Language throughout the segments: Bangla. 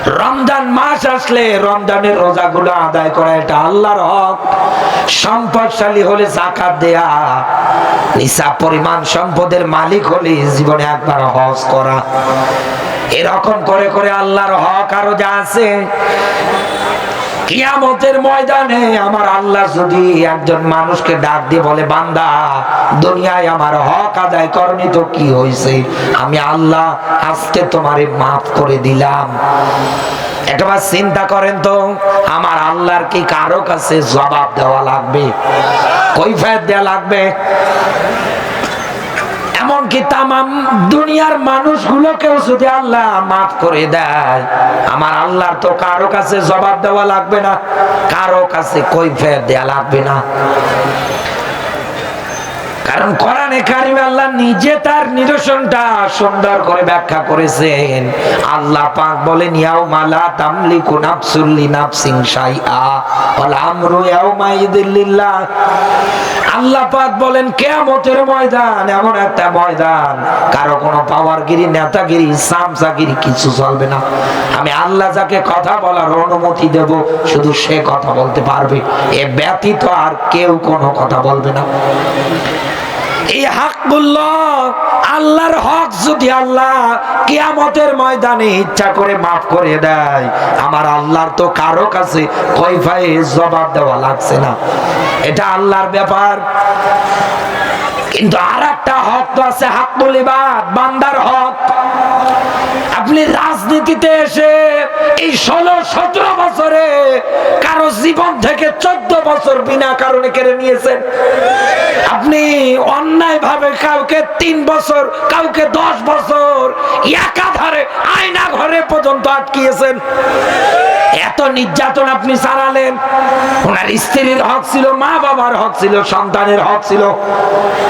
রমজান মাস আসলে রমজানের রোজাগুলো আদায় করা এটা আল্লাহর হক। সম্পদশালী হলে যাকাত দেয়া, নিসাব পরিমাণ সম্পদের মালিক হলে জীবনে একবার হজ করা, এরকম করে করে আল্লাহর হক আরো যা আছে। কিয়ামতের ময়দানে আমার আল্লাহ যদি একজন মানুষকে ডাক দিয়ে বলে, বান্দা দুনিয়ায় আমার হক আদায় করনি তো কি হয়েছে, আমি আল্লাহ আজকে তোমারে মাফ করে দিলাম। একবার চিন্তা করেন তো, আমার আল্লাহর কি কারো কাছে জবাব দেওয়া লাগবে, কৈফিয়ত দেওয়া লাগবে? এমনকি তামাম দুনিয়ার মানুষগুলোকেও যদি আল্লাহ মাফ করে দেয়, আমার আল্লাহর তো কারো কাছে জবাব দেওয়া লাগবে না, কারো কাছে কৈফিয়ত দেওয়া লাগবে না। কারণ কোরআনে কারিমে আল্লাহ নিজে তার নিদর্শনটা সুন্দর করে ব্যাখ্যা করেছেন। আল্লাহ পাক বলেন, ইয়াউমা লা তামলিকু নাফসুন লিনাফসিন শাইআ ওয়াল আমরু ইয়াউমাইযিন লিল্লাহ। আল্লাহ পাক বলেন, কিয়ামতের ময়দান এমন একটা ময়দান, কারো কোনো পাওয়ারগিরি, নেতাগিরি, সামসাগিরি কিছু চলবে না। আমি আল্লাহ যাকে কথা বলার অনুমতি দেব, শুধু সে কথা বলতে পারবে, এ ব্যতীত আর কেউ কোনো কথা বলবে না। এই হকগুল্লাহ, আল্লাহর হক যদি আল্লাহ কিয়ামতের ময়দানে ইচ্ছা করে মাফ করে দেয়, আমার আল্লাহর তো কারো কাছে কৈফিয়ত জবাব দেওয়া লাগছে না, এটা আল্লাহর ব্যাপার। কিন্তু আরেকটা হক তো আছে, হকুল ইবাদ, বান্দার হক। আপনি রাজনীতিতে এসে এই 16-17 বছরে কারো জীবন থেকে 14 বছর বিনা কারণে কেড়ে নিয়েছেন। আপনি অন্যায় ভাবে কাউকে 3 বছর, কাউকে 10 বছর একাধারে আয়না ঘরে পর্যন্ত আটকিয়েছেন। এত নির্যাতন আপনি চালালেন। ওনার স্ত্রীর হক ছিল, মা বাবার হক ছিল, সন্তানের হক ছিল,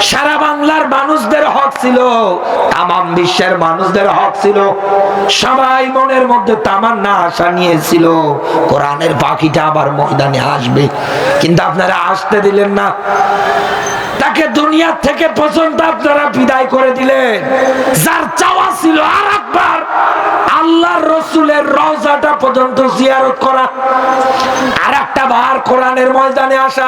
সারা বাংলার মানুষদের হক ছিল, তামাম বিশ্বের মানুষদের হক ছিল। সবাই মনের মধ্যে তামান্না আশা নিয়েছিল কোরআনের পাখিটা আবার ময়দানে আসবে, কিন্তু আপনারা আসতে দিলেন না। তাকে দুনিয়া থেকে পর্যন্ত আপনারা বিদায় করে দিলেন। যার চাওয়া ছিল আর একবার আল্লাহর রাসূলের রওজাটা পর্যন্ত জিয়ারত করা, আর একটা বার কোরআনের ময়দানে আসা,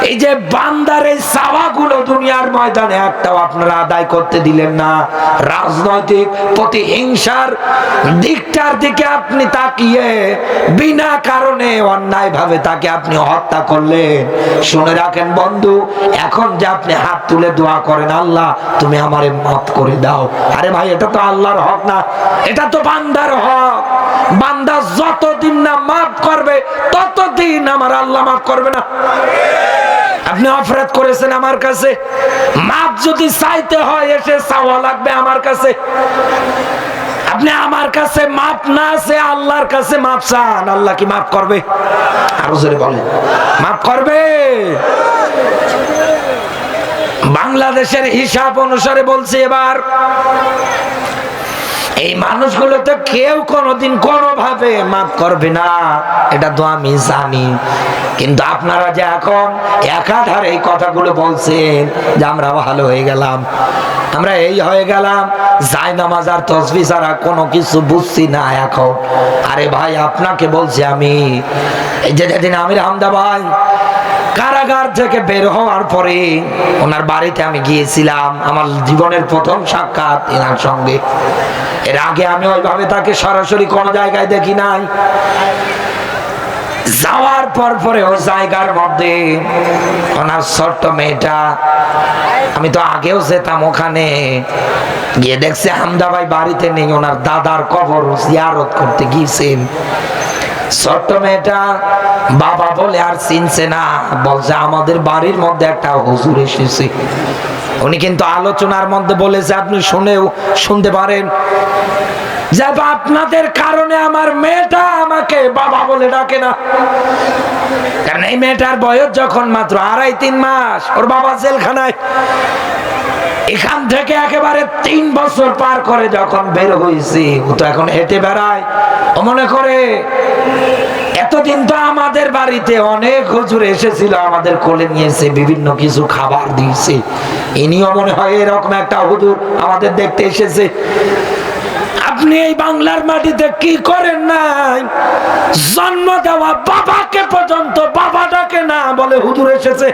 এই যে বান্দার এই চাওয়াগুলো দুনিয়ার ময়দানে একটাও আপনারা আদায় করতে দিলেন না। রাজনৈতিক প্রতিহিংসার দিকটার দিকে আপনি তাকিয়ে বিনা কারণে অন্যায় ভাবে তাকে আপনি হত্যা করলেন। শুনে রাখেন বন্ধু, এখন যে আপনি হাত তুলে দোয়া করেন, আল্লাহ তুমি আমারে মাফ করে দাও, আরে ভাই এটা তো আল্লাহর হক না, এটা তো বান্দার হক। বান্দা যতদিন না মাফ করবে ততদিন আমার আল্লাহ মাফ করবে না। আপনি অপরাধ করেছেন আমার কাছে, মাফ যদি চাইতে হয় এসে চাওয়া লাগবে আমার কাছে। আপনি আমার কাছে মাফ না আছে, আল্লাহর কাছে মাফ চান, আল্লাহ কি মাফ করবে? আরো জোরে বলেন, মাফ করবে? বাংলাদেশের হিসাব অনুসারে বলছি, এবার এই মানুষগুলো তো কেউ কোনোদিন কোনোভাবে মাফ করবে না, এটা তো আমি জানি। কিন্তু আপনারা যে এখন একাধারে এই কথাগুলো বলছেন যে আমরা ভালো হয়ে গেলাম, আমরা এই হয়ে গেলাম, জায়নামাজ আর তাসবিহ ছাড়া কোনো কিছু বুঝছি না এখন। আরে ভাই আপনাকে বলছি আমি, এই যে যেদিন আমির হামদা ভাই কারাগার থেকে বের হওয়ার পরে ওনার বাড়িতে আমি গিয়েছিলাম, আমার জীবনের প্রথম সাক্ষাৎ এনার সঙ্গে। এর আগে আমি ওইভাবে তাকে সরাসরি কোন জায়গায় দেখি নাই। যাওয়ার পরে ওই জায়গার মধ্যে ওনার ছোট্ট মেয়েটা, আমি তো আগেও যেতাম ওখানে, গিয়ে দেখছি হামদা ভাই বাড়িতে নেই, ওনার দাদার কবর জিয়ারত করতে গিয়েছেন। ছোট্ট মেয়েটা বাবা বলে আর চিনছে না, বলছে আমাদের বাড়ির মধ্যে একটা হুজুর এসেছে। উনি কিন্তু আলোচনার মধ্যে বলেছে, আপনি শুনতে পারেন, যে আপনাদের কারণে আমার মেয়েটা আমাকে বাবা বলে ডাকে না। কারণ এই মেয়েটার বয়স যখন মাত্র 2.5-3 মাস, ওর বাবা জেলখানায়। এখান থেকে একেবারে 3 বছর পার করে যখন বের হয়েছে, ও তো এখন হেঁটে বেড়ায়। ও মনে করে এতদিন তো আমাদের বাড়িতে অনেক হুজুর এসেছিল, আমাদের কোলে নিয়েছে, বিভিন্ন কিছু খাবার দিয়েছে, ইনিও মনে হয় এরকম একটা হুজুর আমাদের দেখতে এসেছে। আপনি এই বাংলার মাটিতে কি করেন নাই? জন্ম দেওয়া বাবাকে পর্যন্ত বাবা ডাকে না, বলে হুজুর এসেছে।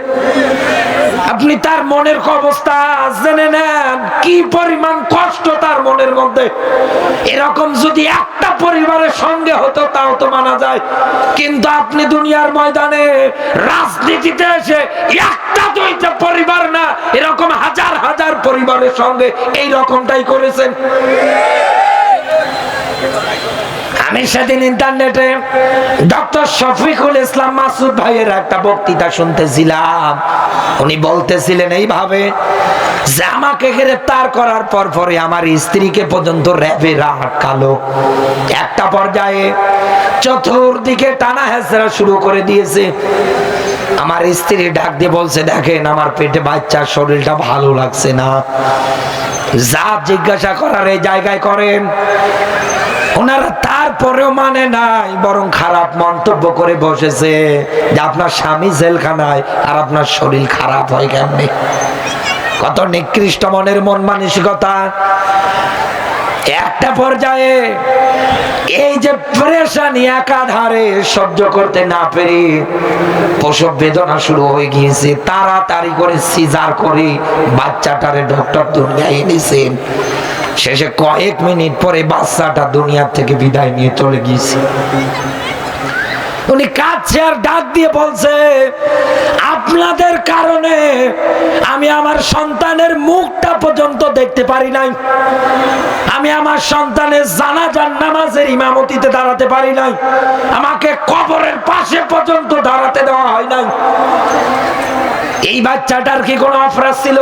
আপনি তার মনের অবস্থা জেনে নেন, কি পরিমাণ কষ্ট তার মনের মধ্যে। এরকম যদি একটা পরিবারের সঙ্গে হতো তাও তো মানা যায়, কিন্তু আপনি দুনিয়ার ময়দানে রাজনীতিতে এসে একটা দুইটা পরিবার না, এরকম হাজার হাজার পরিবারের সঙ্গে এই রকমটাই করেছেন। আমি সেদিন ইন্টারনেটে ডক্টর শফিকুল ইসলাম মাসুদ ভাইয়ের একটা বক্তৃতা শুনতেছিলাম। উনি বলতেছিলেন এইভাবে যে আমাকে গ্রেফতার করার পরে আমার স্ত্রীকে পর্যন্ত র্যাবে আটকালো। একটা পর্যায়ে চতুর্দিকে টানা হেঁচড়া শুরু করে দিয়েছে। আমার স্ত্রী ডাক দিয়ে বলছে, দেখেন আমার পেটে বাচ্চার শরীরটা ভালো লাগছে না, যা জিজ্ঞাসা করার এই জায়গায় করেন। ওনারা তারপরেও মানে নাই, বরং খারাপ মন্তব্য করে বসেছে যে আপনার স্বামী জেলখানায় আর আপনার শরীর খারাপ হয় কেমনে। কত নিকৃষ্ট মনের মন মানসিকতা। একটা পর্যায়ে এই যে পরেশানি একাধারে সহ্য করতে না পেরে প্রসব বেদনা শুরু হয়ে গিয়েছে। তাড়াতাড়ি করে সিজার করে বাচ্চাটারে ডক্টর দুনিয়ায় এনেছেন। শেষে কয়েক মিনিট পরে বাচ্চাটা দুনিয়ার থেকে বিদায় নিয়ে চলে গিয়েছে। উনি কাঁদছে আর ডাক দিয়ে বলছে, আপনাদের কারণে আমি আমার সন্তানের মুখটা পর্যন্ত দেখতে পারি নাই, আমি আমার সন্তানের জানাজার নামাজের ইমামতিতে দাঁড়াতে পারি নাই, আমাকে কবরের পাশে পর্যন্ত দাঁড়াতে দেওয়া হয় নাই। এই বাচ্চাটার কি কোনো অপরাধ ছিল?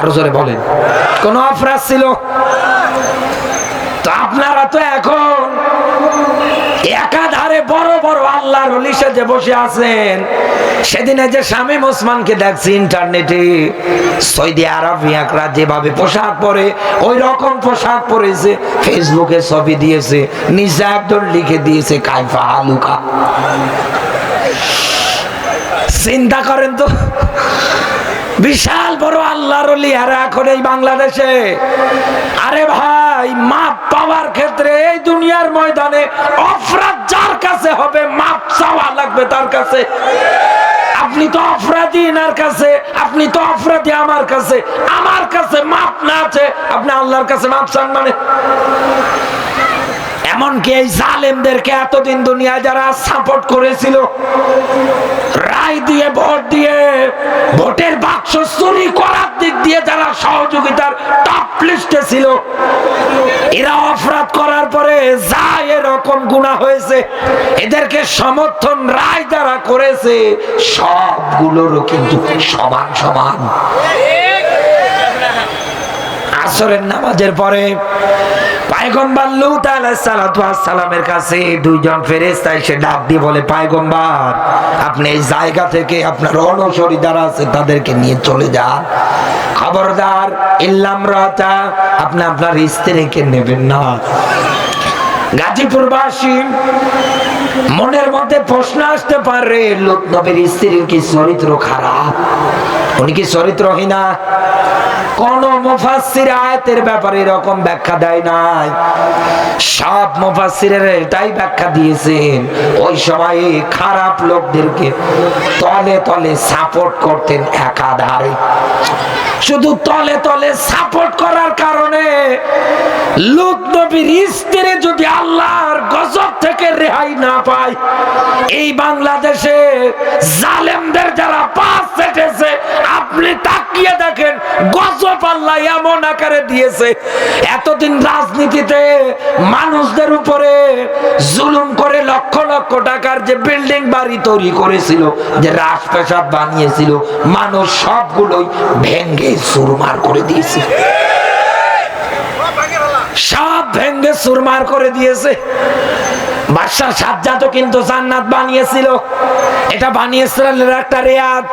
আরো জোরে বলেন, কোনো অপরাধ ছিল? তো আপনারা তো এখন একাধারে বড় বড় আল্লাহর ওলি সেজে বসে আছেন। সেদিনে যে শামীম ওসমানকে দেখছি ইন্টারনেটে, সৌদি আরবিয়ানরা যেভাবে পোশাক পরে ওই রকম পোশাক পরেছে, ফেসবুকে ছবি দিয়েছে, নিচে একজন লিখে দিয়েছে কাইফা হালুকা। চিন্তা করেন তো, বিশাল বড় আল্লাহর ওলি এরা এখন এই বাংলাদেশে। আরে ভাই, মাপ পাওয়ার ক্ষেত্রে এই দুনিয়ার ময়দানে অপরাধ যার কাছে হবে মাপ চাওয়া লাগবে তার কাছে। আপনি তো অপরাধী এনার কাছে, আপনি তো অপরাধী আমার কাছে, আমার কাছে মাপ না আছে, আপনি আল্লাহর কাছে মাপ চান মানে? এমনকি এই জালেমদেরকে এতদিন দুনিয়া যারা সাপোর্ট করেছিল, রায় দিয়ে ভোট দিয়ে ভোটের বাক্স চুরি করার দিক দিয়ে যারা সহযোগিতার টপ লিস্টে ছিল, এরা অপরাধ করার পরে যা এরকম গুনাহ হয়েছে, এদেরকে সমর্থন রায় যারা করেছে সবগুলোরও কিন্তু সমান সমান। আসরের নামাজের পরে পয়গম্বর লূত আলাইহিস সালাতু ওয়াস সালামের কাছে দুইজন ফেরেশতা এসে ডাক দিয়ে বলে, পয়গম্বর আপনি এই জায়গা থেকে আপনার অনুসারী যারা আছে তাদেরকে নিয়ে চলে যান, খবরদার ইল্লাম রাতা আপনি আপনার স্ত্রীকে নেবেন না। গাজীপুরবাসী মনের মধ্যে প্রশ্ন আসতে পারে, লূত নবীর স্ত্রীর কি চরিত্র খারাপ? উনি কি চরিত্রহীনা? কোন মুফাসসির আয়াতের ব্যাপারে এরকম ব্যাখ্যা দেয় নাই। সব মুফাসসিরের এটাই ব্যাখ্যা দিয়েছেন, ওই সময়ে খারাপ লোকদেরকে তলে তলে সাপোর্ট করতেন একাধারে। শুধু তলে তলে সাপোর্ট করার কারণে লূত নবীর স্ত্রী যদি আল্লাহর গজব থেকে রেহাই না পায়, এই বাংলাদেশে জালেমদের যারা পাশ সেটেছে, আপনি তাকিয়ে দেখেন গজব আল্লাহ এমন আকারে দিয়েছে। এতদিন রাজনীতিতে মানুষদের উপরে জুলুম করে লক্ষ লক্ষ টাকার যে বিল্ডিং বাড়ি তৈরি করেছিল, যে রাজপ্রাসাদ বানিয়েছিল, মানুষ সবগুলোই ভেঙ্গে চুরমার করে দিয়েছে, সব ভেঙ্গে চুরমার করে দিয়েছে। বাদশাহ সাজ্জাদও কিন্তু জান্নাত বানিয়েছিল, এটা বানিয়েছিল একটা রেয়াজ।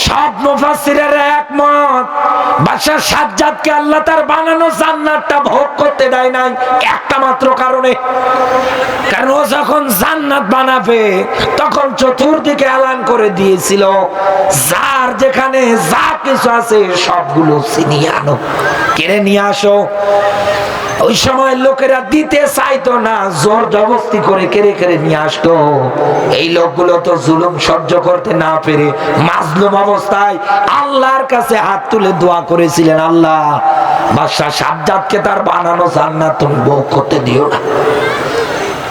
সব মুফাসসিরেরা একমত, বাদশা সাজ্জাদকে আল্লাহ তার বানানো জান্নাতটা ভোগ করতে দেয় নাই একটা মাত্র কারণে। কারণ ও যখন জান্নাত বানাবে তখন চতুর্দিকে এলান করে দিয়েছিল, যার যেখানে যা কিছু আছে সবগুলো ছিনিয়ে আনো, কিনে নিয়ে আসো। ওই সময় লোকেরা দিতে চাইতো না, জোর জবরদস্তি করে কেড়ে কেড়ে নিয়ে আসতো। এই লোকগুলো তো জুলুম সহ্য করতে না পেরে মাজলুম অবস্থায় আল্লাহর কাছে হাত তুলে দোয়া করেছিলেন, আল্লাহ বাদশা সাজ্জাদকে তার বানানো জান্নাত তুমি ভোগ করতে দিও না।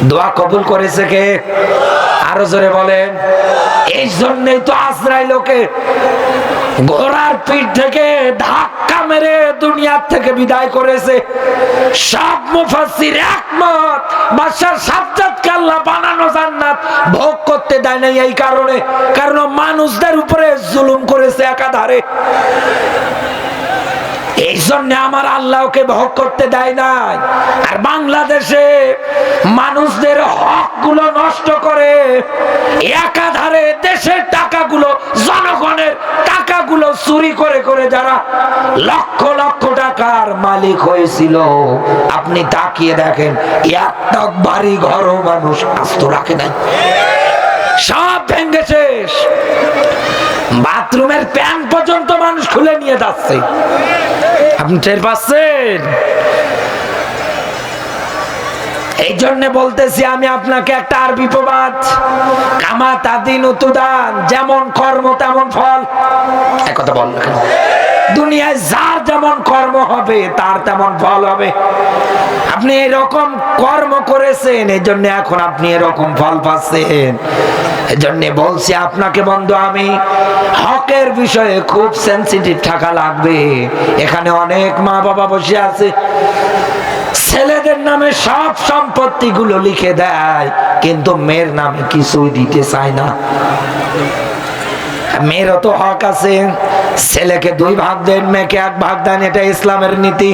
দোয়া কবুল করেছে কে? আরো জোরে বলেন। এই জন্যই তো আজরাইল ওকে ঘোড়ার পিঠ থেকে ধাক্কা মেরে দুনিয়ার থেকে বিদায় করেছে। সব মুফাসসির একমত, বাদশা সাজ্জাদকে আল্লাহ বানানো জান্নাত ভোগ করতে দেয় নাই এই কারণে, কারণ মানুষদের উপরে জুলুম করেছে একাধারে। এই জন্য আমার আল্লাহকে ভোগ করতে দেয় নাই। আর বাংলাদেশে মানুষদের হক গুলো নষ্ট করে একাধারে দেশের টাকাগুলো, জনগণের টাকাগুলো চুরি করে করে যারা লক্ষ লক্ষ টাকার মালিক হয়েছিল, আপনি তাকিয়ে দেখেন একটা বাড়ি ঘরও মানুষ আস্ত রাখে নাই, সব ভেঙে শেষ। বাথরুমের প্যান পর্যন্ত মানুষ খুলে নিয়ে যাচ্ছে, আপনি টের পাচ্ছেন? এই জন্য বলতেছি আমি আপনাকে একটা আরবি প্রবাদ, কামা তাদিন উতুদান, যেমন কর্ম তেমন ফল। এক কথা বল না, দুনিয়ায় যার যেমন কর্ম হবে তার তেমন ফল হবে। আপনি এরকম কর্ম করেছেন, এই জন্য এখন আপনি এরকম ফল পাচ্ছেন। এজন্য বলছি আপনাকে বন্ধু, আমি হকের বিষয়ে খুব সেনসিটিভ থাকা লাগবে। এখানে অনেক মা বাবা বসে আছে, ছেলেদের নামে সব সম্পত্তি গুলো লিখে দেয়, কিন্তু মেয়ের নামে কিছুই দিতে চায় না। মেয়েরও তো হক আছে, ছেলেকে 2 ভাগ দেন, মেয়েকে 1 ভাগ দেন, এটা ইসলামের নীতি।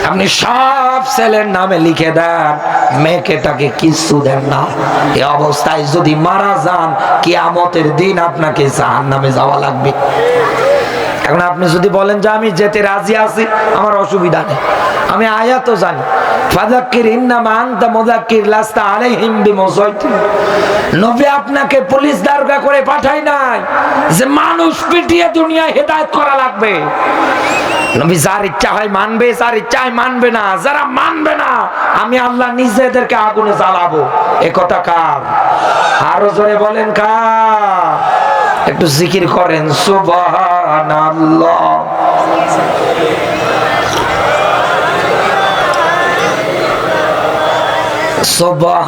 আপনি সব ছেলের নামে লিখে দেন, মেয়েকে তাকে কিছু দেন না। এই অবস্থায় যদি মারা যান, কিয়ামতের দিন আপনাকে জাহান্নামে যাওয়া লাগবে। এখন আপনি যদি বলেন যে আমি যেতে রাজি আছি, আমার অসুবিধা নেই, আমি আয়াতও জানি, ফাযাক্কির ইন্নামা আনতা মুযাক্কির লাস্তা আলাইহিম বিমুসাইতির। নবী আপনাকে পুলিশ দারোগা করে পাঠাই নাই যে মানুষ পিটিয়ে দুনিয়ায় হেদায়েত করা লাগবে। নবী যার ইচ্ছা হয় মানবে, যার ইচ্ছা হয় মানবে না। যারা মানবে না, আমি আল্লাহ নিজেদেরকে আগুনে জ্বালাবো। এ কথা কার? আরো জোরে বলেন কার? একটু জিকির করেন, সুবহানাল্লাহ।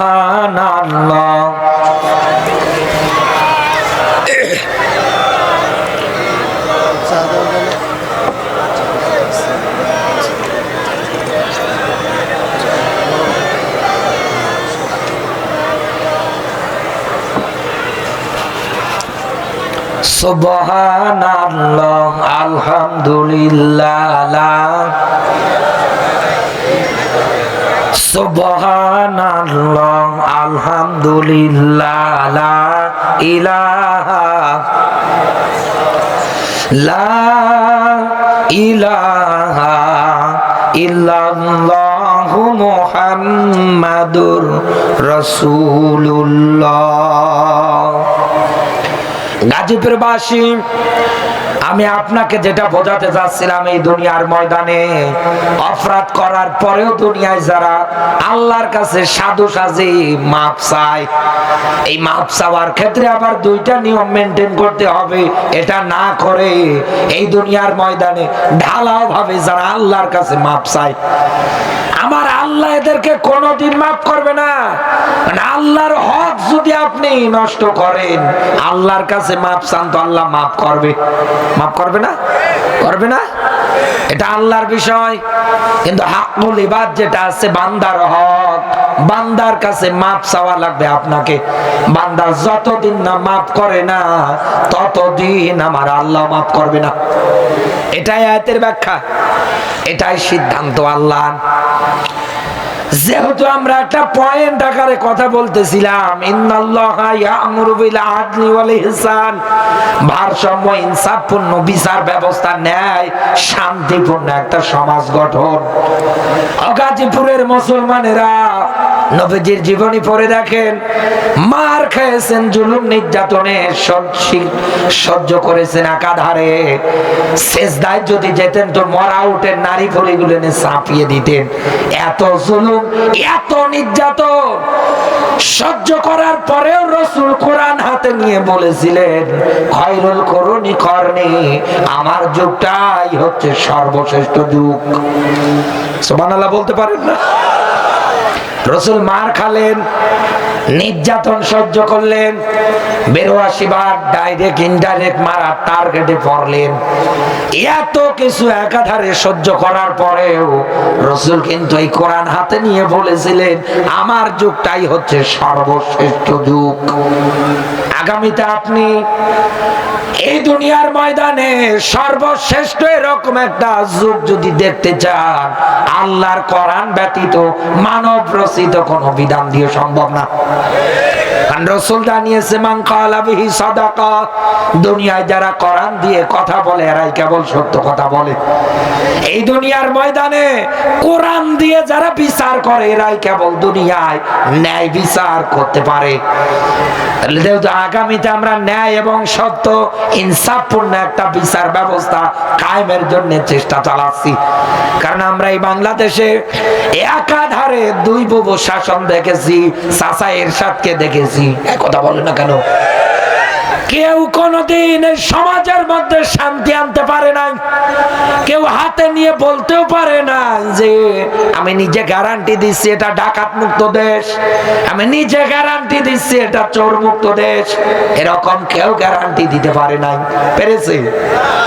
সুবহানাল্লাহ। সুবহানাল্লাহ, আলহামদুলিল্লাহ, সুবহানাল্লাহ, আলহামদুলিল্লাহ, লা ইলাহা ইল্লাল্লাহু মুহাম্মাদুর রাসূলুল্লাহ। গাজীপুরবাসী, আমি আপনাকে যেটা বোঝাতে চাচ্ছিলাম, এই দুনিয়ার ময়দানে অপরাধ করার পরেও দুনিয়ায় যারা আল্লাহর কাছে সাধু সাজে মাপ চায়, এই মাপ চাওয়ার ক্ষেত্রে আবার 2টা নিয়ম মেনটেন করতে হবে। এটা না করে এই দুনিয়ার ময়দানে ঢালাও ভাবে যারা আল্লাহর কাছে মাপ চায়, আমার আল্লাহ এদেরকে কোনোদিন মাফ করবে না। মানে আল্লাহর হক যদি আপনি নষ্ট করেন, আল্লাহর কাছে মাফ চান তো আল্লাহ মাফ করবে। মাফ করবে না? করবে না? এটা আল্লাহর বিষয়। কিন্তু হাকুল ইবাদ যেটা আছে, বান্দার হক, বান্দার কাছে মাফ চাওয়া লাগবে আপনাকে। বান্দা যতদিন না মাফ করে না, ততদিন আমার আল্লাহ মাফ করবে না। এটাই আয়াতের ব্যাখ্যা, এটাই সিদ্ধান্ত আল্লাহ। যেহেতু আমরা একটা পয়েন্ট আকারে কথা বলতেছিলাম, ইন্নাল্লাহা ইয়া'মুরু বিল আদলি ওয়াল ইহসান, ভারসাম্য, ইনসাফপূর্ণ বিচার ব্যবস্থা, ন্যায় শান্তিপূর্ণ একটা সমাজ গঠন। গাজীপুরের মুসলমানেরা নবীজির জীবনী পড়ে দেখেন, মার খেয়েছেন, জুলুম নির্যাতনে সহ্য করেছেন একাধারে। সেজদায় যদি যেতেন তো মরা উটের নারী ভুঁড়িগুলো নিয়ে চাপিয়ে দিতেন। এত জুলুম, এত নির্যাতন সহ্য করার পরেও রাসূল কোরআন হাতে নিয়ে বলেছিলেন, খায়রুল কুরুনি করনি, আমার যুগটাই হচ্ছে সর্বশ্রেষ্ঠ যুগ। সুবহানাল্লাহ বলতে পারেন না? রাসূল মার খালেন, নির্যাতন সহ্য করলেন, 82 বার ডাইরেক্ট ইনডাইরেক্ট মারার টার্গেটে পড়লেন। এত কিছু একাধারে সহ্য করার পরেও রাসূল কিন্তু এই কোরআন হাতে নিয়ে বলেছিলেন, আমার যুগটাই হচ্ছে সর্বশ্রেষ্ঠ যুগ। আগামীতে আপনি এই দুনিয়ার ময়দানে সর্বশ্রেষ্ঠ এরকম একটা যুগ যদি দেখতে চান, আল্লাহর কোরআন ব্যতীত মানব রচিত কোন বিধান দিয়ে সম্ভব না। রাসূল জানিয়েছে, মান ক্বালা বিহি সাদাকা, দুনিয়ায় যারা কোরআন দিয়ে কথা বলে এরাই কেবল সত্য কথা বলে। এই দুনিয়ার ময়দানে কোরআন দিয়ে যারা বিচার করে এরাই কেবল দুনিয়ায় ন্যায় বিচার করতে পারে। আগামীতে আমরা ন্যায় এবং সত্য, ইনসাফপূর্ণ একটা বিচার ব্যবস্থা কায়েমের জন্য চেষ্টা চালাচ্ছি। কারণ আমরা এই বাংলাদেশে একাধারে দুই বুবু শাসন দেখেছি, চাচা এরশাদকে দেখেছি। কথা বলে না কেন? কেউ কোনদিন এই সমাজের মধ্যে শান্তি আনতে পারে নাই। কেউ হাতে নিয়ে বলতেও পারে না যে আমি নিজে গ্যারান্টি দিচ্ছি এটা ডাকাত মুক্ত দেশ, আমি নিজে গ্যারান্টি দিচ্ছি এটা চোর মুক্ত দেশ। এরকম কেউ গ্যারান্টি দিতে পারে নাই। পেরেছে?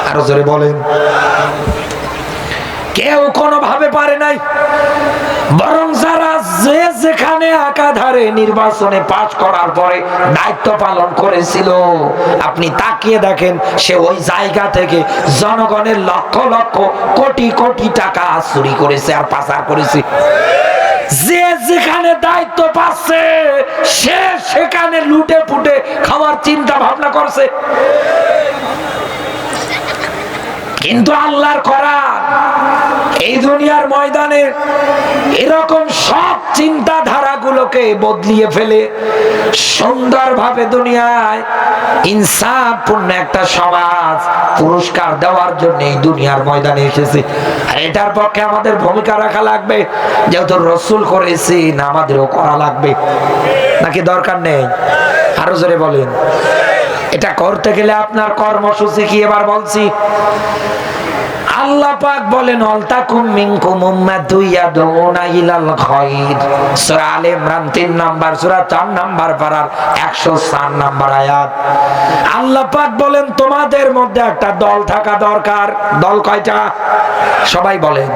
আরো জোরে বলেন। কেউ কোনোভাবে পারে নাই। বরং যারা যেখানে একাধারে নির্বাচনে পাশ করার পরে দায়িত্ব পালন করেছিল, আপনি তাকিয়ে দেখেন সে ওই জায়গা থেকে জনগণের লক্ষ লক্ষ কোটি কোটি টাকা চুরি করেছে আর পাচার করেছে। যে যেখানে দায়িত্ব পাচ্ছে সে সেখানে লুটে পুটে খাওয়ার চিন্তা ভাবনা করছে। কিন্তু আল্লাহর কোরআন এই দুনিয়ার ময়দানে এরকম সব চিন্তাধারাগুলোকে বদলিয়ে ফেলে সুন্দরভাবে দুনিয়ায় ইনসাফপূর্ণ একটা সমাজ পুরস্কার দেওয়ার জন্য এই দুনিয়ার ময়দানে এসেছে। আর এটার পক্ষে আমাদের ভূমিকা রাখা লাগবে। যেহেতু রাসূল করেছে, না আমাদেরও করা লাগবে? নাকি দরকার নেই? আরো জোরে বলেন। এটা করতে গেলে আপনার কর্মসূচি কি এবার বলছি। আল্লাহ পাক বলেন, আলতাকুম মিনকুম উম্মাতুন ইয়াদউনা ইলাল খায়র, সূরা আলে ইমরান 3 নাম্বার সূরা 4 নাম্বার পারার 104 নাম্বার আয়াত। আল্লাহ পাক বলেন তোমাদের মধ্যে একটা দল থাকা দরকার। দল কয়টা? সবাই বলেন।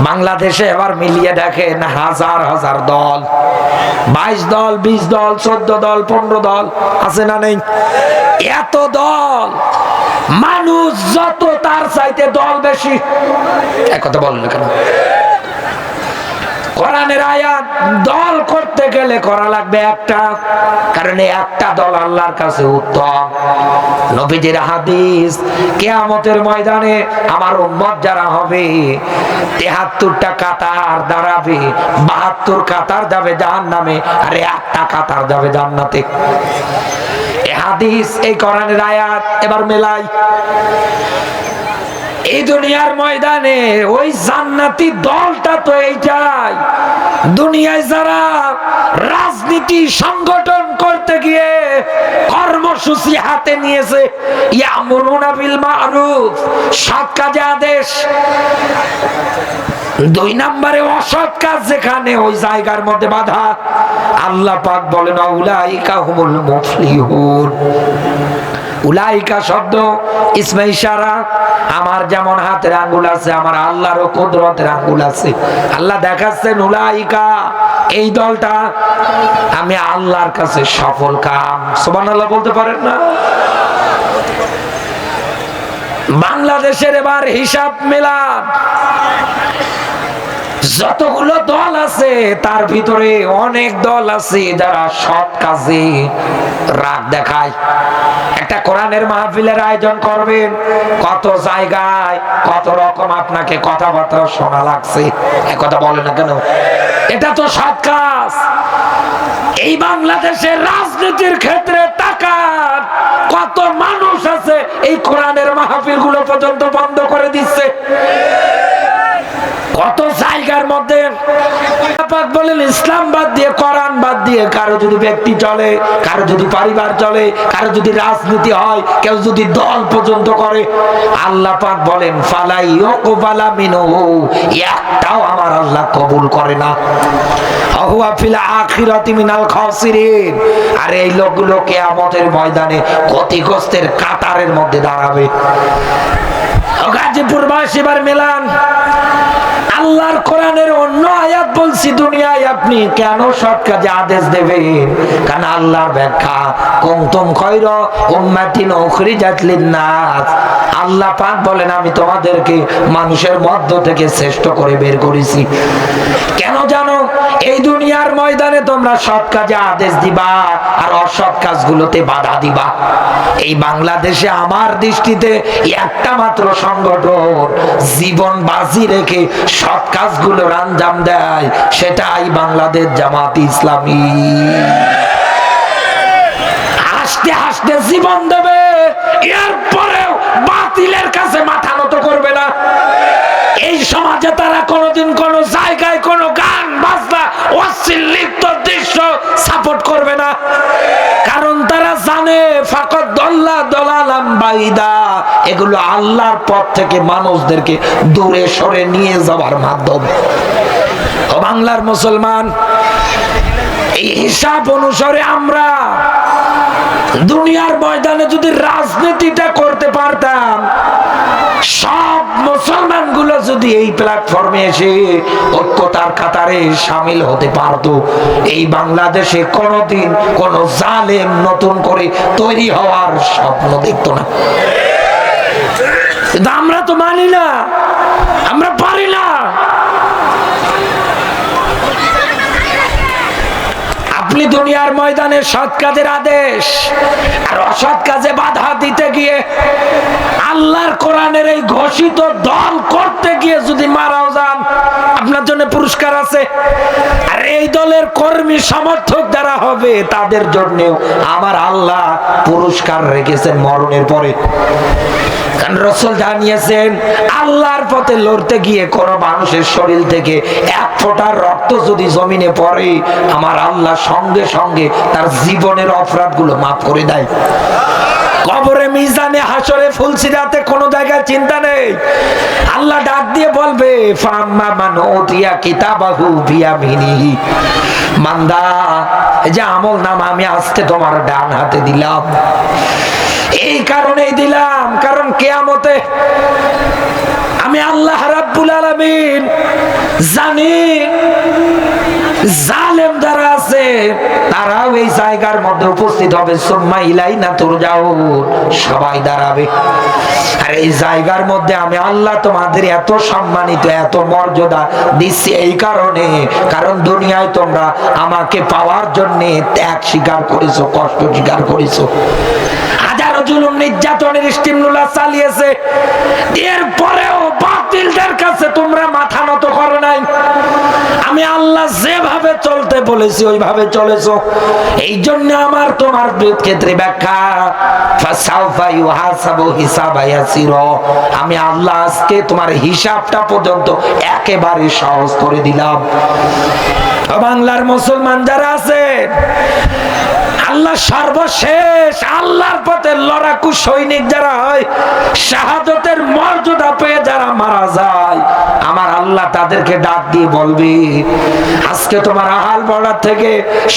বাংলাদেশে এবার মিলিয়ে দেখেন হাজার হাজার দল, 22 দল, 20 দল, 14 দল, 15 দল আছে না নেই? এত দল, মানুষ যত তার চাইতে দল বেশি। এক কথা বলেন কেন? কোরআনের আয়াত দল করতে গেলে করা লাগবে একটা, কারণ একটা দল আল্লাহর কাছে উত্তম। নবীজির হাদিস, কিয়ামতের ময়দানে আমার উম্মত যারা হবে 73টা কাতার দাঁড়াবে, 72 কাতার যাবে জাহান্নামে, আর একটা কাতার যাবে জান্নাতে। এই হাদিস, এই কোরআনের আয়াত এবার মেলাই। এই দুনিয়ার ময়দানে ওই জান্নাতি দলটা তো এইটাই। দুনিয়ায় যারা রাজনীতি সংগঠন করতে গিয়ে কর্মসূচি হাতে নিয়েছে, ইয়ামুরুনা বিল মারুফ, সৎ কাজে আদেশ, 2 নম্বরে অসৎ কাজ যেখানে, ওই জায়গার মধ্যে বাধা। আল্লাহ পাক বলেন, উলাইকা হুমুল মুফলিহুন। উলাইকা শব্দ ইসমে ইশারা। আমার যেমন হাতের আঙ্গুল আছে, আমার আল্লাহরও কুদরতের আঙ্গুল আছে। আল্লাহ দেখাচ্ছেন উলাইকা, এই দলটা আমি আল্লাহর কাছে সফল কাম। সুবহানাল্লাহ বলতে পারেন না? বাংলাদেশের এবার হিসাব মেলান। যতগুলো দল আছে তার ভিতরে অনেক দল আছে যারা সৎ কাজে রাগ দেখায়। একটা কোরআনের মাহফিলের আয়োজন করবেন, কত জায়গায় কত রকম আপনাকে কথাবার্তা শোনা লাগছে, একথা বলে না কেন? এটা তো সৎ কাজ। এই বাংলাদেশের রাজনীতির ক্ষেত্রে তাকান, কত মানুষ আছে এই কোরআনের মাহফিল গুলো পর্যন্ত বন্ধ করে দিচ্ছে। কত জায়গার মধ্যে বলেন ইসলাম বাদ দিয়ে, কোরআন বাদ দিয়ে কারো যদি ব্যক্তি চলে, কারো যদি পরিবার চলে, কারো যদি রাজনীতি হয়, কেউ যদি দল পর্যন্ত করে, আল্লাহ পাক বলেন ফালা ইউকবালা মিনহু, একটাও আমার আল্লাহ কবুল করে না। হুয়া ফিল আখিরাতি মিনাল খাসিরিন। আর এই লোকগুলো কিয়ামতের ময়দানে ক্ষতিগ্রস্তের কাতারের মধ্যে দাঁড়াবে। গাজীপুরবাসী এবার মেলান, আল্লাহর কোরআনের অন্য আয়াত বলছি দুনিয়ায় আপনি কেন সৎ কাজে আদেশ দেবেন? কারণ আল্লাহর ব্যাখ্যা কুনতুম খায়রা উম্মাতিন উখরিজাত লিন-নাস। আল্লাহ পাক বলেন আমি তোমাদেরকে মানুষের মধ্য থেকে শ্রেষ্ঠ করে বের করেছি। কেন জানো? এই দুনিয়ার ময়দানে তোমরা সৎ কাজে আদেশ দিবা আর অসৎ কাজগুলোতে বাধা দিবা। এই বাংলাদেশে আমার দৃষ্টিতে একটা মাত্র সংগঠন জীবন বাজি রেখে সৎ কাজগুলোর আঞ্জাম দেয়, সেটাই বাংলাদেশ জামাত ইসলামী। হাসতে হাসতে জীবন দেবে, এরপরেও বাতিলের কাছে মাথা নত করবে না। এই সমাজে তারা কোনোদিন কোন জায়গায় কোন গান বাজনা অশ্লীল লিপ্ত দৃশ্য সাপোর্ট করবে না, কারণ তারা জানে ফাকাদ দাল্লা দালালাম বাইদা, এগুলো আল্লাহর পথ থেকে মানুষদেরকে দূরে সরে নিয়ে যাওয়ার মাধ্যম। ও বাংলার মুসলমান, এই হিসাব অনুসারে আমরা দুনিয়ার ময়দানে যদি রাজনীতিটা করতে পারতাম, সব মুসলমান গুলো যদি এই প্ল্যাটফর্মে এসে ঐক্যতার কাতারে শামিল হতে পারতো, এই বাংলাদেশে কোনোদিন কোন জালেম নতুন করে তৈরি হওয়ার স্বপ্ন দেখতো না। কিন্তু আমরা তো মানি না, আমরা পারি না। আপনি দুনিয়ার ময়দানে সৎ কাজের আদেশ আর অসৎ কাজে বাধা দিতে গিয়ে আল্লাহর কোরআনের এই ঘোষিত দল করতে গিয়ে যদি মারাও যান, আপনার জন্য পুরস্কার আছে। আর এই দলের কর্মী সমর্থক যারা হবে তাদের জন্য আমার আল্লাহ পুরস্কার রেখেছেন মরণের পরে। কারণ রাসূল জানিয়েছেন আল্লাহর পথে লড়তে গিয়ে কোন মানুষের শরীর থেকে এক ফোঁটা রক্ত যদি জমিনে পড়ে, আমার আল্লাহ সঙ্গে সঙ্গে তার জীবনের অপরাধগুলো মাফ করে দেয়। কবরে, মিজানে, হাসরে, ফুলসিরাতে কোন জায়গায় চিন্তা নেই। আল্লাহ ডাক দিয়ে বলবে ফাম্মা মান উতিয়া কিতাবাহু বিয়ামিনিহি, বান্দা এই যে আমল নামা আমি আজকে তোমার ডান হাতে দিলাম। এই কারণেই দিলাম কারণ কিয়ামতে আমি আল্লাহ রাব্বুল আলামিন জানি জালেম যারা আছে তারাও এই জায়গার মধ্যে উপস্থিত হবে। সুম্মা ইলাইনা তুরজাউন, সবাই দাঁড়াবে। আর এই জায়গার মধ্যে আমি আল্লাহ তোমাদের এত সম্মানিত, এত মর্যাদা দিচ্ছি এই কারণে, কারণ দুনিয়ায় তোমরা আমাকে পাওয়ার জন্য ত্যাগ স্বীকার করেছো, কষ্ট স্বীকার করেছো, হাজারো জুলুম নির্যাতনের স্টিমুলাস চালিয়েছে, এরপরেও বাতিলদের কাছে তোমরা মাথা নত করো নাই। আমি আল্লাহ যেভাবে চলতে বলেছি ওইভাবে চলেছো। এই জন্য আমার তোমার ক্ষেত্রে ব্যাখ্যা ফাসাউফা ইউহাসাবু হিসাবা ইয়াসিরা, আমি আল্লাহ আজকে তোমার হিসাবটা পর্যন্ত একেবারে সহজ করে দিলাম। বাংলার মুসলমান যারা আছে, আল্লাহ সর্বশেষ আল্লাহর পথে লড়াকু সৈনিক যারা হয়, শাহাদতের মর্যাদা পেয়ে যারা মারা যায়, আমার আল্লাহ তাদেরকে ডাক দিয়ে বলবে আজকে তোমার আহাল বর্ডার থেকে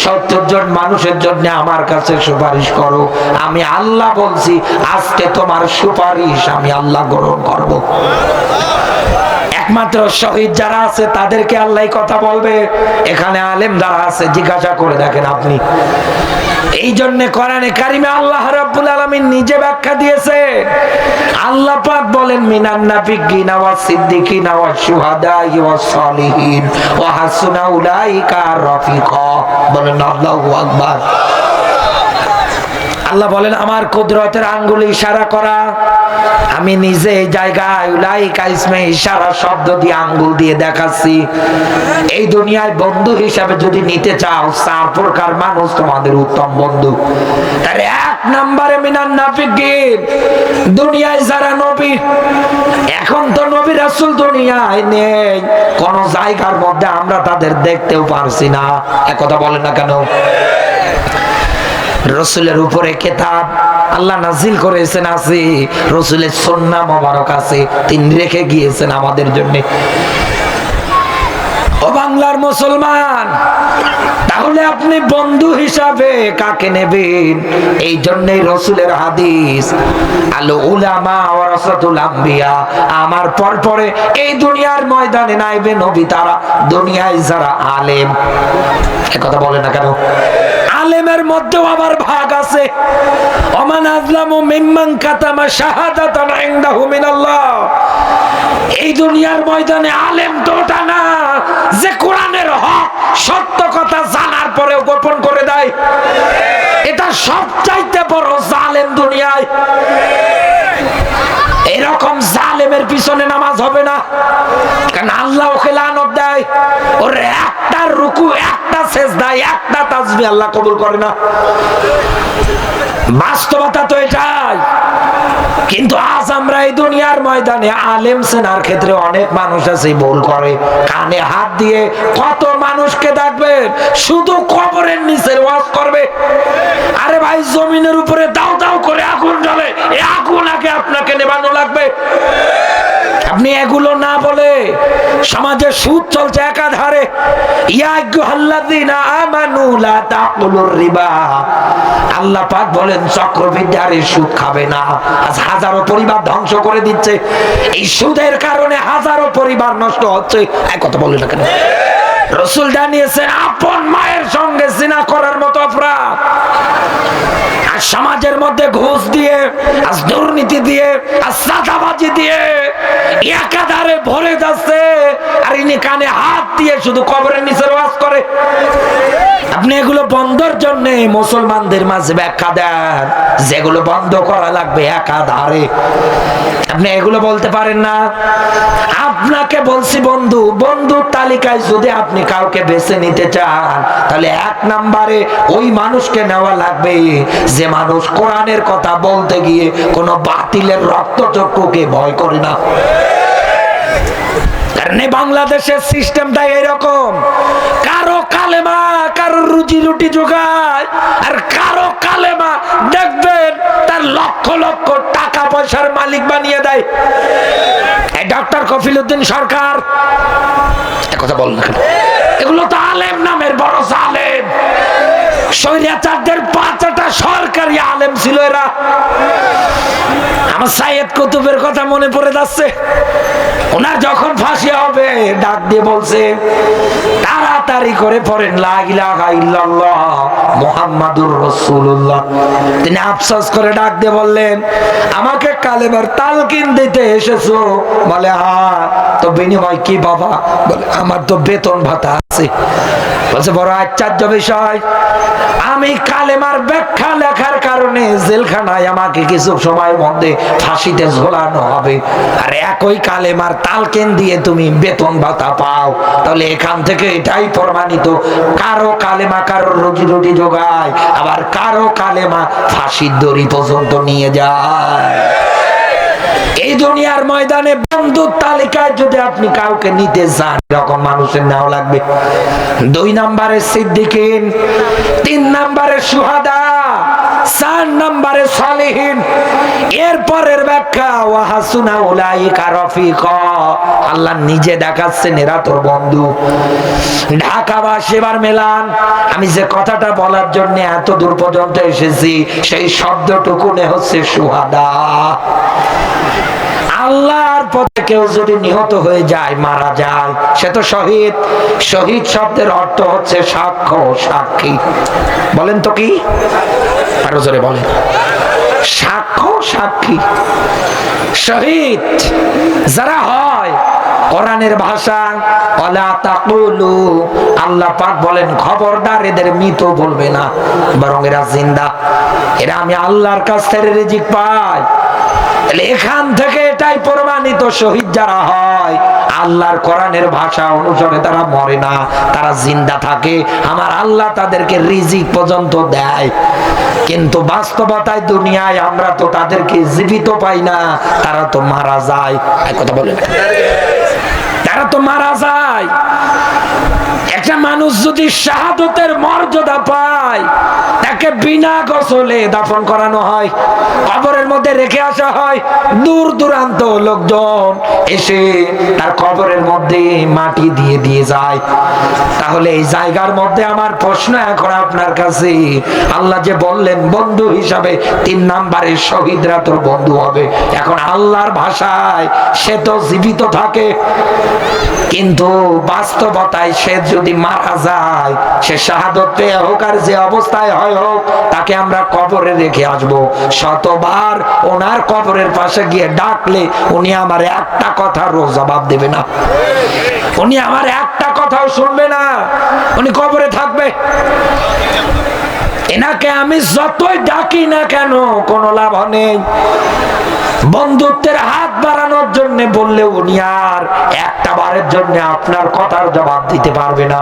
70 জন মানুষের জন্য আমার কাছে সুপারিশ করো। আমি আল্লাহ বলছি আজকে তোমার সুপারিশ আমি আল্লাহ গ্রহণ করব। একমাত্র শহীদ যারা আছে তাদেরকে আল্লাহ কথা বলবে। এখানে আলেম যারা আছে জিজ্ঞাসা করে দেখেন আপনি, এই জন্য কোরআনে কারিমে আল্লাহ রাব্বুল আলামিন নিজে ব্যাখ্যা দিয়েছে। আল্লাহ পাক বলেন মিনান নাবিয়্যিনা ওয়াস সিদ্দিকিনা ওয়াস শুহাদাই ওয়াস সালিহিন ওয়া হাসুনা উলাইকা রাফিকা। বলেন আল্লাহু আকবার। আল্লাহ বলেন আমার কুদরতের আঙ্গুলে ইশারা করা, আমি নিজে এই জায়গায় উলাইকা ইসমে ইশারা শব্দ দিয়ে আঙ্গুল দিয়ে দেখাচ্ছি। এই দুনিয়ায় বন্ধু হিসাবে যদি নিতে চাও, 4 প্রকার মানুষ তোমাদের উত্তম বন্ধু। তার 1 নম্বরে মিনান নাফিকিন, দুনিয়ায় যারা নবী, এখন তো নবী রাসূল দুনিয়ায় নেই, কোন জায়গার মধ্যে আমরা তাদের দেখতেও পারছি না। একথা বলেন না কেন? রসুলের উপরে কিতাব আল্লাহ নাজিল করেছেন আছে, রসুলের সুন্নাহ মোবারক আছে, তিনি রেখে গিয়েছেন আমাদের জন্য। ও বাংলার মুসলমান, তাহলে আপনি বন্ধু হিসাবে কাকে নেবেন? এই জন্যই রসুলের হাদিস আল উলামা ওয়ারাসাতুল আম্বিয়া, আমার পর পরে এই দুনিয়ার ময়দানে নাইবে নবী তারা, দুনিয়ায় যারা আলেম। কথা বলে না কেন? আলেমের মধ্যেও আবার ভাগ আছে। ওমান আযলামু মিম্মান কাতামা শাহাদাতান ইনদাহু মিনাল্লাহ। এই দুনিয়ার ময়দানে আলেম তো ওটা না যে কোরআনের হক সত্য কথা জানার পরেও গোপন করে দেয়, এটা সবচাইতে বড় জালেম দুনিয়ায়। এরকম জালেমের পিছনে নামাজ হবে না, কারণ আল্লাহ ওকে লানত দেয়। ওর একটা রুকু, একটা সেজদা, একটা তাসবিহ আল্লাহ কবুল করে না। বাস্তবতা তো এটাই। কিন্তু আজ আমরা এই দুনিয়ার ময়দানে আলেম চেনার ক্ষেত্রে অনেক মানুষ আছে ভুল করে, কানে হাত দিয়ে কত মানুষকে দেখবেন শুধু কবরের নিচে ওয়াজ করবে। আরে ভাই, জমিনের উপরে দাও দাও করে আগুন জ্বলে, এই আগুন আগে আপনাকে নেভানো লাগবে। আপনি এগুলো না বলে, সমাজে সুদ চলছে একাধারে। ইয়া আইয়ুহাল্লাযীনা আমানু লা তাকুলুর রিবা, আল্লাহ পাক বলেন চক্রবৃদ্ধির সুদ খাবে না। আজ হাজারো পরিবার ধ্বংস করে দিচ্ছে এই সুদের কারণে, হাজারো পরিবার নষ্ট হচ্ছে। এক কথা বললেন না কেন? রাসূল জানিয়েছেন আপন মায়ের সঙ্গে জিনা করার মতো অপরাধ। আর সমাজের মধ্যে ঘুষ দিয়ে, আজ দুর্নীতি দিয়ে, আজ চাঁদাবাজি দিয়ে একাধারে ভরে যাচ্ছে। আর ইনি কানে হাত দিয়ে শুধু কবরের নিচে ওয়াজ করে। আপনি এগুলো বন্ধের জন্য মুসলমানদের মাঝে ব্যাখ্যা দেন যেগুলো বন্ধ করা লাগবে একাধারে। আপনি এগুলো বলতে পারেন না। আপনাকে বলছি বন্ধু, বন্ধুর তালিকায় যদি আপনি কাউকে বেছে নিতে চান, তাহলে 1 নম্বরে ওই মানুষকে নেওয়া লাগবে যে মানুষ কোরআনের কথা বলতে গিয়ে কোনো বাতিলের রক্তচক্ষুকে ভয় করে না। বাংলাদেশের সিস্টেমটা এরকম, কারো কালেমা কারো রুজি রুটি যোগায়, আর কারো কালেমা দেখবেন তার লক্ষ লক্ষ টাকা পয়সার মালিক বানিয়ে দেয়। এই ডক্টর কফিলউদ্দিন সরকার, কথা বল না, এগুলো তো আলেম নামের বড় জালেম। স্বৈরাচারদের 5টা সরকারি আলেম ছিল এরা। আমার সাইয়েদ কুতুবের কথা মনে পড়ে যাচ্ছে। ওনার যখন ফাঁসি হবে ডাক দিয়ে বলছে তাড়াতাড়ি করে পড়েন লা ইলাহা ইল্লাল্লাহ মুহাম্মাদুর রাসূলুল্লাহ। তিনি আফসোস করে ডাক দিয়ে বললেন আমাকে কালেমার তালকিন দিতে এসেছো? বলে হ্যাঁ। তো বিনিময় কি বাবা? বলে আমার তো বেতন ভাতা আছে। বলছে বড় আশ্চর্য বিষয়, আমি কালেমার ব্যাখ্যা লেখার কারণে জেলখানায় আমাকে কিছু সময়ের মধ্যে ফাঁসিতে ঝোলানো হবে, আর একই কালেমার তালকিন দিয়ে তুমি বেতন ভাতা পাও। তাহলে এখান থেকে এটাই প্রমাণিত কারো কালেমা কারো রুজি রুটি যোগায়, আবার কারো কালেমা ফাঁসির দড়ি পর্যন্ত নিয়ে যায়। এই দুনিয়ার ময়দানে বন্ধুর তালিকায় যদি আপনি কাউকে নিতে চান, এরকম মানুষের নেওয়া লাগবে। 2 নম্বরে সিদ্দিকিন, 3 নম্বরে শুহাদা, 4 নম্বরে সালিহিন। এরপরের ব্যাখ্যা ওয়া হাসুনা উলাইকা রাফিকা, আল্লাহ নিজে দেখাচ্ছেন এরা তোর বন্ধু। ঢাকাবাসী এবার মেলান, আমি যে কথাটা বলার জন্য এত দূর পর্যন্ত এসেছি সেই শব্দটুকু হচ্ছে শুহাদা। আল্লাহর পথে কেউ যদি নিহত হয়ে যায়, মারা যায়, সে তো শহীদ। শহীদ শব্দের অর্থ হচ্ছে সাক্ষ্য, সাক্ষী। বলেন তো কি? আরো জোরে বলেন। সাক্ষ্য, সাক্ষী। শহীদ যারা হয়, কোরআনের ভাষা ওয়ালা তাকুলু, আল্লাহ পাক বলেন খবরদার এদের মৃত বলবে না, বরং এরা জিন্দা। এরা আমি আল্লাহর কাছ থেকে রিজিক পাই। এখান থেকে এটাই প্রমাণিত, শহীদ যারা হয় আল্লাহর কোরআনের ভাষা অনুসারে তারা মরে না, তারা জিন্দা থাকে। আমার আল্লাহ তাদেরকে রিজিক পর্যন্ত দেয়। কিন্তু বাস্তবতায় দুনিয়ায় আমরা তো তাদেরকে জীবিত পাই না, তারা তো মারা যায়। এক কথা বলেন, তারা তো মারা যায়। একটা মানুষ যদি শাহাদতের মর্যাদা পায়, তাকে বিনা গোসলে দাফন করানো হয়, কবরের মধ্যে রেখে আসা হয়। দূর দূরান্ত লোকজন এসে তার কবরের মধ্যে মাটি দিয়ে দিয়ে যায়। তাহলে এই জায়গার মধ্যে আমার প্রশ্ন এখন আপনার কাছে, আল্লাহ যে বললেন বন্ধু হিসাবে 3 নম্বরে শহীদরা তোর বন্ধু হবে। এখন আল্লাহর ভাষায় সে তো জীবিত থাকে, কিন্তু বাস্তবতায় সে যদি মারা যায়, সে শাহাদত পেয়ে হোক আর যে অবস্থায় হয় হোক, তাকে আমরা কবরে রেখে আসবো। শতবার ওনার কবরের পাশে গিয়ে ডাকলে উনি আমার একটা কথারও জবাব দেবে না, উনি আমার একটা কথাও শুনবে না, উনি কবরে থাকবে। এনাকে আমি যতই ডাকি না কেন কোনো লাভ নেই। বন্ধুত্বের হাত বাড়ানোর জন্য বললে উনি আর একটা বারের জন্য আপনার কথার জবাব দিতে পারবে না।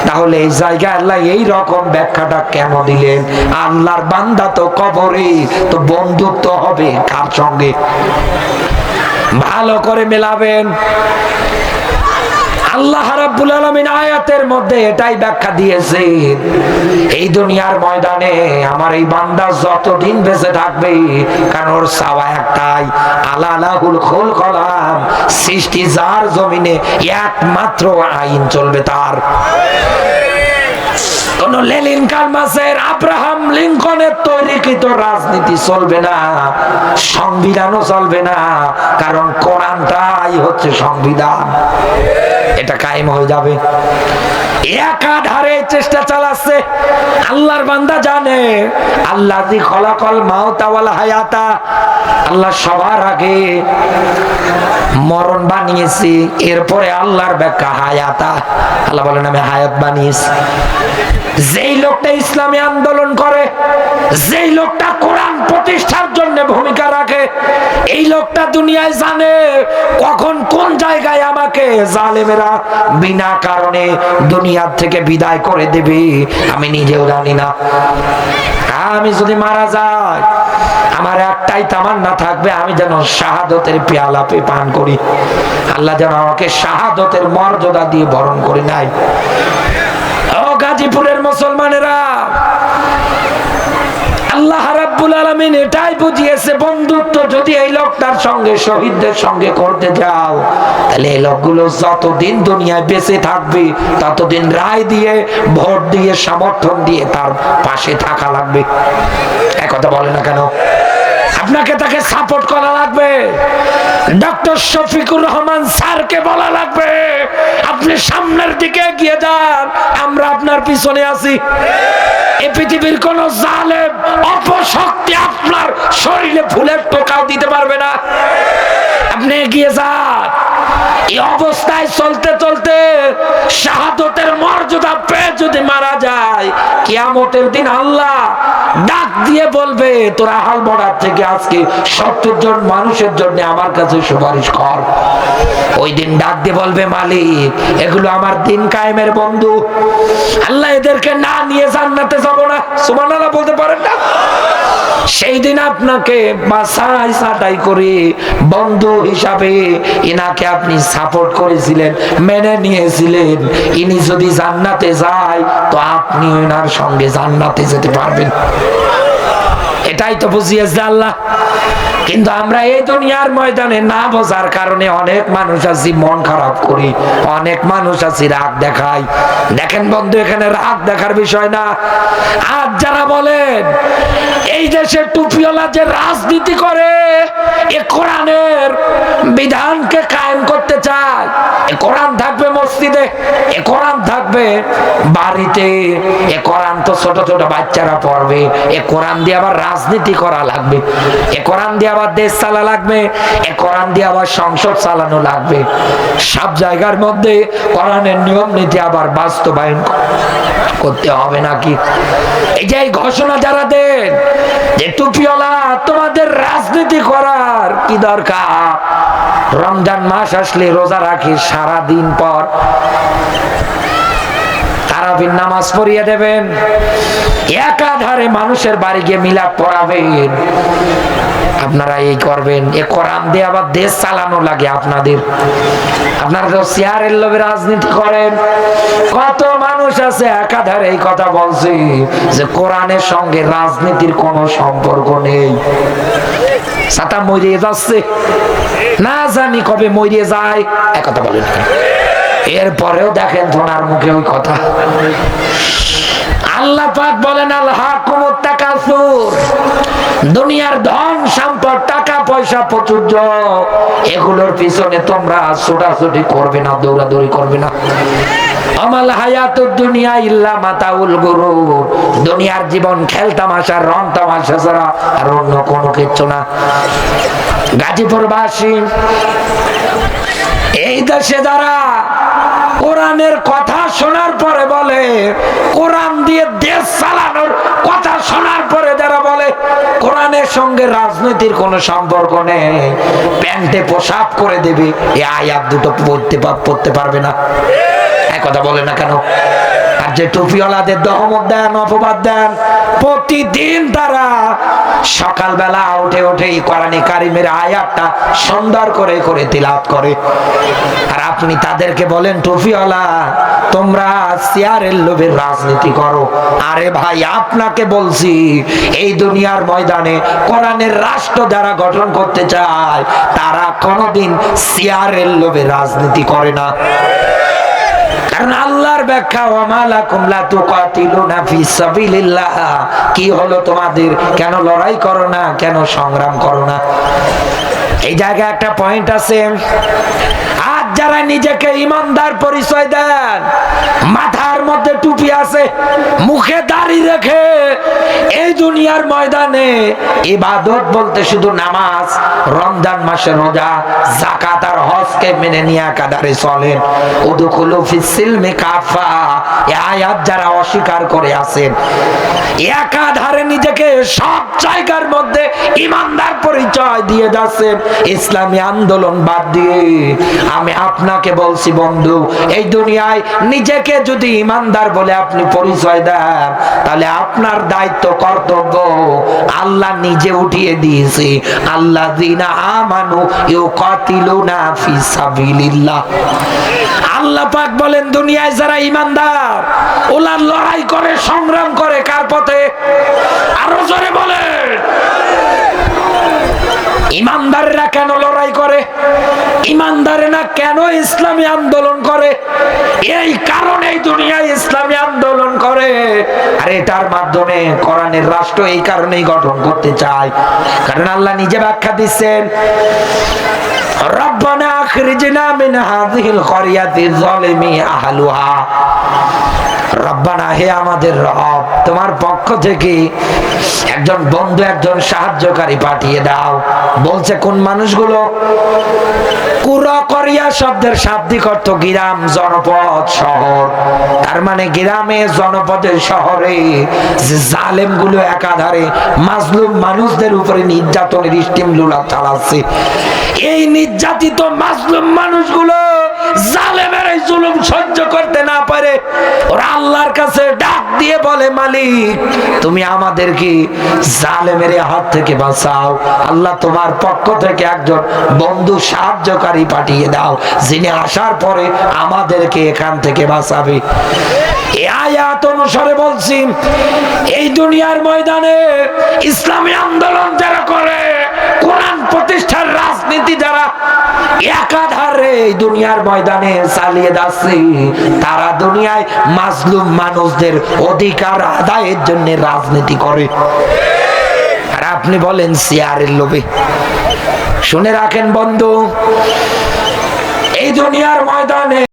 তাহলে এই জায়গায় আল্লাহ এই রকম ব্যাখ্যাটা কেন দিলেন? আল্লাহর বান্দা তো কবরে, তো বন্ধুত্ব হবে কার সঙ্গে? ভালো করে মেলাবেন। আল্লাহ রাব্বুল আলামিন আয়াতের মধ্যে এটাই ব্যাখ্যা দিয়েছেন, এই দুনিয়ার ময়দানে আমার এই বান্দা যতদিন বেঁচে থাকবে, কারণ ওর চাওয়া একটাই, আলালাহুল খুলকলাম, সৃষ্টি যার জমিনে একমাত্র আইন চলবে তার। কোন লেনিন কালমাসের আব্রাহাম লিঙ্কনের তৈরিকৃত রাজনীতি চলবে না, সংবিধানও চলবে না, কারণ কোরআনটাই হচ্ছে সংবিধান। এটা কায়েম হয়ে যাবে। একাধারে চেষ্টা চালাচ্ছে। আল্লাহর বান্দা জানে আল্লাযী খলাকাল মাউতা ওয়াল হায়াতা, আল্লাহ সবার আগে মরণ বানিয়েছি, এরপরে আল্লাহর ব্যাখ্যা হায়াতা। আল্লাহ বলেন আমি হায়াত বানিয়েছি। যেই লোকটা ইসলামী আন্দোলন করে, যেই লোকটা কোরআন প্রতিষ্ঠার জন্য ভূমিকা রাখে, এই লোকটা দুনিয়ায় জানে কখন কোন জায়গায় আমাকে জালেমেরা বিনা কারণে দুনিয়ার থেকে বিদায় করে দেবে, আমি নিজেও জানি না। আমি যদি মারা যাই, আমার একটাই তামান্না থাকবে, আমি যেন শাহাদতের পেয়ালা পান করি। আল্লাহ যেন আমাকে শাহাদতের মর্যাদা দিয়ে বরণ করে নেয়। ও গাজীপুরের মুসলমানেরা, আল্লাহ রাব্বুল আলামিন এটাই বুঝিয়েছে, বন্ধুত্ব যদি এই লোকটার সঙ্গে শহীদদের সঙ্গে করতে যাও, তাহলে এই লোকগুলো যতদিন দুনিয়ায় বেঁচে থাকবে ততদিন রায় দিয়ে, ভোট দিয়ে, সমর্থন দিয়ে তার পাশে থাকা লাগবে। এক কথা বলে না কেন? আপনাকে তাকে সাপোর্ট করা লাগবে। ডক্টর শফিকুর রহমান স্যারকে বলা লাগবে আপনি সামনের দিকে এগিয়ে যান, আমরা আপনার পিছনে আছি। এই পৃথিবীর কোন জালেম অপশক্তি আপনার শরীরে ফুলের টোকাও দিতে পারবে না। আপনি এগিয়ে যান। এই অবস্থায় চলতে চলতে শাহাদতের মর্যাদা পেয়ে যদি মারা যায়, কিয়ামতের দিন আল্লাহ ডাক দিয়ে বলবে তোরা হালবড়ার থেকে আজকে 70 জন মানুষের জন্য আমার কাছে সুপারিশ কর। ওই দিন ডাক দিয়ে বলবে মালিক, এগুলো আমার দিন কায়েমের বন্ধু, আল্লাহ এদেরকে না নিয়ে জান্নাতে যাব না। সুবহানাল্লাহ বলতে পারেন না? সেই দিন আপনাকে বাছাই ছাঁটাই করে বন্ধু হিসাবে ইনাকে আপনি সাপোর্ট করেছিলেন, মেনে নিয়েছিলেন, ইনি যদি জান্নাতে যায় তো আপনি ওনার সঙ্গে জান্নাতে যেতে পারবেন। এটাই তো বুঝিয়েছে আল্লাহ। কিন্তু আমরা এই দুনিয়ার ময়দানে না বোঝার কারণে অনেক মানুষ আছি মন খারাপ করি, অনেক মানুষ আছি রাগ দেখাই। দেখেন বন্ধু, এখানে রাগ দেখার বিষয় না। আজ যারা বলেন এই দেশে টুপিওয়ালা যে রাজনীতি করে, এ কোরআনের বিধানকে কায়েম করতে চায়, এ কোরআন থাকবে মসজিদে, এ কোরআন থাকবে বাড়িতে, এ কোরআন তো ছোট ছোট বাচ্চারা পড়বে, এ কোরআন দিয়ে আবার রাজনীতি করা লাগবে, এ কোরআন দিয়ে আবার দেশ চালা লাগবে, এ কোরআন দিয়ে আবার সংসদ চালানো লাগবে। সব জায়গার মধ্যে কোরআনের নিয়ম নীতি আবার বাস্তবায়ন করতে হবে নাকি? এই যে ঘোষণা যারা দেন যে টুপিওয়ালা তোমাদের রাজনীতি করার কি দরকার? রমজান মাস আসলে রোজা রাখি, সারা দিন পর তারাবির নামাজ পড়িয়ে দেবেন, একাধারে মানুষের বাড়ি গিয়ে মিলাদ পড়াবেন, আপনারা এই করবেন। এ কোরআন দিয়ে আবার দেশ চালানো লাগে আপনাদের। আপনারা তো চেয়ারের লোভে রাজনীতি করেন। কত মানুষ আছে একাধারে এই কথা বলছে যে কোরআনের সঙ্গে রাজনীতির কোনো সম্পর্ক নেই। ছাতা মরিয়ে যাচ্ছে, না জানি কবে মরিয়ে যায়, একথা বলেন। এরপরেও দেখেন ওনার মুখে ওই কথা। আল্লাহ পাক বলেন আলহাকুমুত তাকাসুর, দুনিয়ার ধন সম্পদ টাকা পয়সা প্রাচুর্য, এগুলোর পিছনে তোমরা ছোটাছুটি করবে না, দৌড়াদৌড়ি করবে না। আমাল হায়াতুদ দুনিয়া ইল্লা মাতাউল গুরুর, দুনিয়ার জীবন খেল তামাশা রং তামাশা ছাড়া আর অন্য কোনো কিছু না। গাজীপুরবাসী, এই দেশে যারা কোরআনের কথা শোনার পরে বলে, কোরআন দিয়ে দেশ চালানোর কথা শোনার পরে যারা বলে কোরআনের সঙ্গে রাজনীতির কোনো সম্পর্ক নেই, প্যান্টে পোশাক করে দেবে, এই আয়াত দুটো পড়তে পারবে না। এক কথা বলে না কেন? আর যে টুপিওয়ালাদের দহমত দেন, অপবাদ দেন, প্রতিদিন তারা সকালবেলা উঠে উঠে কোরআনে কারিমের আয়াতটা সুন্দর করে করে তিলাওয়াত করে, আর আপনি তাদেরকে বলেন টুপিওয়ালা তোমরা চেয়ারের লোভে রাজনীতি করো। আরে ভাই, আপনাকে বলছি এই দুনিয়ার ময়দানে কোরআনের রাষ্ট্র যারা গঠন করতে চায় তারা কোনোদিন চেয়ারের লোভে রাজনীতি করে না। কারণ আল্লাহর ব্যাখ্যা ওয়ামালাকুম লা তুকাতিলুনা ফি সাবিলিল্লাহ, কি হলো তোমাদের, কেন লড়াই করো না, কেন সংগ্রাম করো না? এই জায়গায় একটা পয়েন্ট আছে। আজ যারা নিজেকে ইমানদার পরিচয় দেন, মাথার মধ্যে টুপি আছে, মুখে দাড়ি রেখে এই দুনিয়ার ময়দানে ইবাদত বলতে শুধু নামাজ, রমজান মাসে রোজা, যাকাত আর হজকে মেনে নিয়ে একাধারে চলেন, উদখুলু ফিস সিলমি কাফা, এই আয়াত যারা অস্বীকার করে আছেন, একাধারে নিজেকে সব জায়গার মধ্যে ইমানদার পরিচয় দিয়ে যাচ্ছেন, ইসলামী আন্দোলন বাদ দিয়ে। আমি আপনাকে বলছি বন্ধু, এই দুনিয়ায় নিজেকে যদি ইমানদার বলে আপনি পরিচয় দেন, তাহলে আপনার দায়িত্ব কর্তব্য আল্লাহ নিজে উঠিয়ে দিয়েছে, আল্লাযীনা আমানু ইউকাতিলুনা ফি সাবিলিল্লাহ। আল্লাহ পাক বলেন দুনিয়ায় যারা ইমানদার ওরা লড়াই করে, সংগ্রাম করে কার পথে? আরো জোরে বলেন। ইমানদাররা কেন লড়াই করে? ইমানদারেরা কেন ইসলামী আন্দোলন করে? এই কারণেই দুনিয়ায় ইসলামী আন্দোলন করে। আর এটার মাধ্যমে কোরআনের রাষ্ট্র এই কারণেই গঠন করতে চায়, কারণ আল্লাহ নিজে ব্যাখ্যা দিচ্ছেন, রব্বানা আখরিজনা মিন হাযিহিল ক্বরিয়াতি যালিমি আহলুহা। রব্বানা, হে আমাদের রব, তোমার পক্ষ থেকে একজন বন্ধু, একজন সাহায্যকারী পাঠিয়ে দাও। বলছে কোন মানুষগুলো? কুরা করিয়া শব্দের শাব্দিক অর্থ গ্রাম, জনপদ, শহর। তার মানে গ্রামে, জনপদে, শহরে যে জালেম গুলো একাধারে মাজলুম মানুষদের উপরে নির্যাতনের স্টিমলুলা চালাচ্ছে, এই নির্যাতিত মাজলুম মানুষগুলো জালেমের এই জুলুম সহ্য করতে না পারে ওরা আল্লাহর কাছে ডাক দিয়ে বলে, মালিক তুমি আমাদেরকে জালেমের হাত থেকে বাঁচাও। আল্লাহ তোমার পক্ষ থেকে একজন বন্ধু, সাহায্যকারী পাঠিয়ে দাও, যিনি আসার পরে আমাদেরকে এখান থেকে বাঁচাবে। এই আয়াত স্বরে বলছি, এই দুনিয়ার ময়দানে ইসলামী আন্দোলন যারা করে, কোরআন প্রতিষ্ঠার রাজনীতি যারা একাধারে এই দুনিয়ার ময়দানে চালিয়ে যাচ্ছে, তারা দুনিয়ায় মাজলুম মানুষদের অধিকার আদায়ের জন্য রাজনীতি করে। আর আপনি বলেন চেয়ারের লোভে। শুনে রাখেন বন্ধু, এই দুনিয়ার ময়দানে